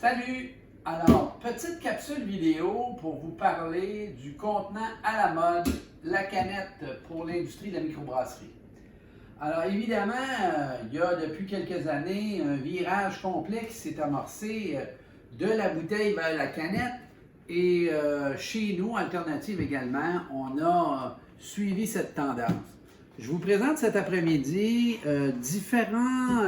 Salut! Alors, petite capsule vidéo pour vous parler du contenant à la mode, la canette pour l'industrie de la microbrasserie. Alors évidemment, il y a depuis quelques années un virage complet qui s'est amorcé de la bouteille vers la canette et chez nous, Alternative également, on a suivi cette tendance. Je vous présente cet après-midi différents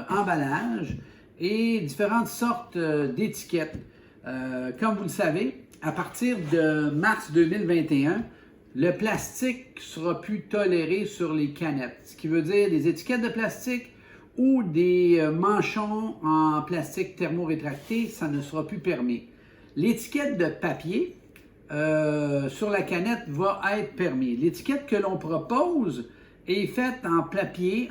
emballages et différentes sortes d'étiquettes. Comme vous le savez, à partir de mars 2021, le plastique ne sera plus toléré sur les canettes, ce qui veut dire des étiquettes de plastique ou des manchons en plastique thermorétracté, ça ne sera plus permis. L'étiquette de papier sur la canette va être permis. L'étiquette que l'on propose est faite en papier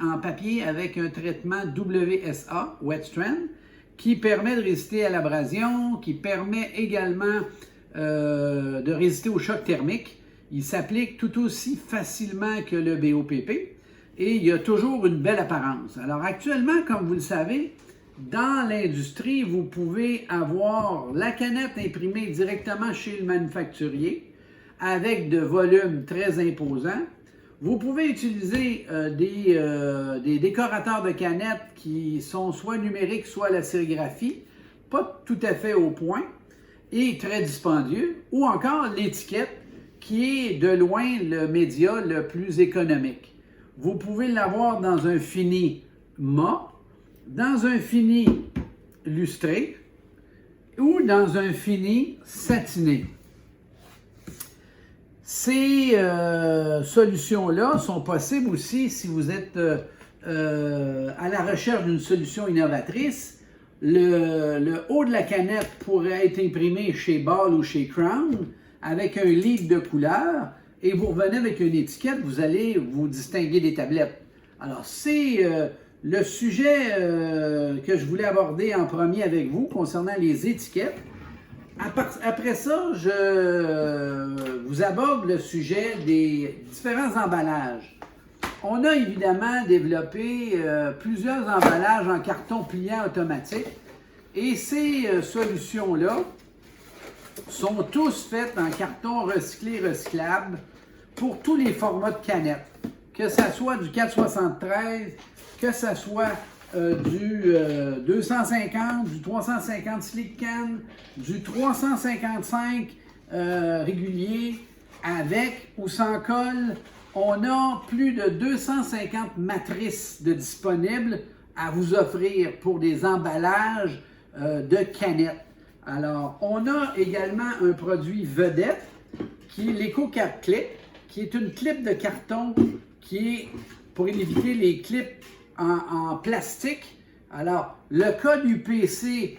avec un traitement WSA, Wet Strand, qui permet de résister à l'abrasion, qui permet également de résister au choc thermique. Il s'applique tout aussi facilement que le BOPP et il y a toujours une belle apparence. Alors actuellement, comme vous le savez, dans l'industrie, vous pouvez avoir la canette imprimée directement chez le manufacturier avec de volumes très imposants. Vous pouvez utiliser des décorateurs de canettes qui sont soit numériques, soit à la sérigraphie, pas tout à fait au point et très dispendieux, ou encore l'étiquette qui est de loin le média le plus économique. Vous pouvez l'avoir dans un fini mat, dans un fini lustré ou dans un fini satiné. Ces solutions-là sont possibles aussi si vous êtes à la recherche d'une solution innovatrice. Le haut de la canette pourrait être imprimé chez Ball ou chez Crown avec un lead de couleur et vous revenez avec une étiquette, vous allez vous distinguer des tablettes. Alors, c'est le sujet que je voulais aborder en premier avec vous concernant les étiquettes. Après ça, je vous aborde le sujet des différents emballages. On a évidemment développé plusieurs emballages en carton pliant automatique et ces solutions-là sont tous faites en carton recyclé recyclable pour tous les formats de canettes, que ce soit du 473, que ce soit du 250, du 350 Slick Can, du 355 régulier, avec ou sans colle. On a plus de 250 matrices de disponibles à vous offrir pour des emballages de canettes. Alors, on a également un produit vedette qui est l'EcoCap Clip, qui est une clip de carton qui est pour éviter les clips en plastique. Alors, le code UPC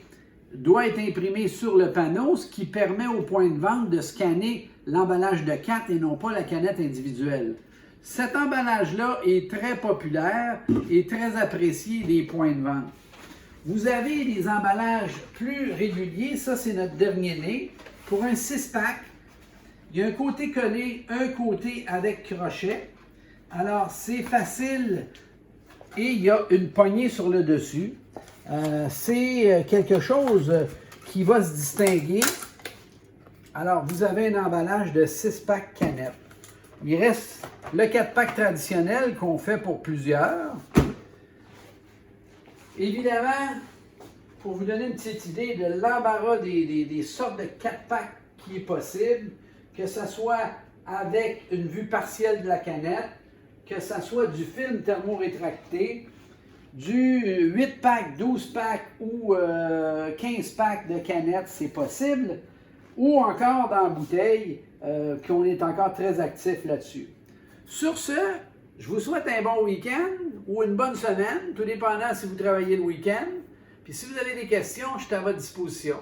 doit être imprimé sur le panneau, ce qui permet au point de vente de scanner l'emballage de 4 et non pas la canette individuelle. Cet emballage-là est très populaire et très apprécié des points de vente. Vous avez des emballages plus réguliers, ça c'est notre dernier né, pour un 6-pack. Il y a un côté collé, un côté avec crochet. Alors, c'est facile et il y a une poignée sur le dessus. C'est quelque chose qui va se distinguer. Alors, vous avez un emballage de 6-pack canettes. Il reste le 4-pack traditionnel qu'on fait pour plusieurs. Évidemment, pour vous donner une petite idée de l'embarras des sortes de 4-pack qui est possible, que ce soit avec une vue partielle de la canette, que ce soit du film thermorétracté, du 8-pack, 12-pack ou 15-pack de canettes, c'est possible, ou encore dans la bouteille, qu'on est encore très actif là-dessus. Sur ce, je vous souhaite un bon week-end ou une bonne semaine, tout dépendant si vous travaillez le week-end. Puis si vous avez des questions, je suis à votre disposition.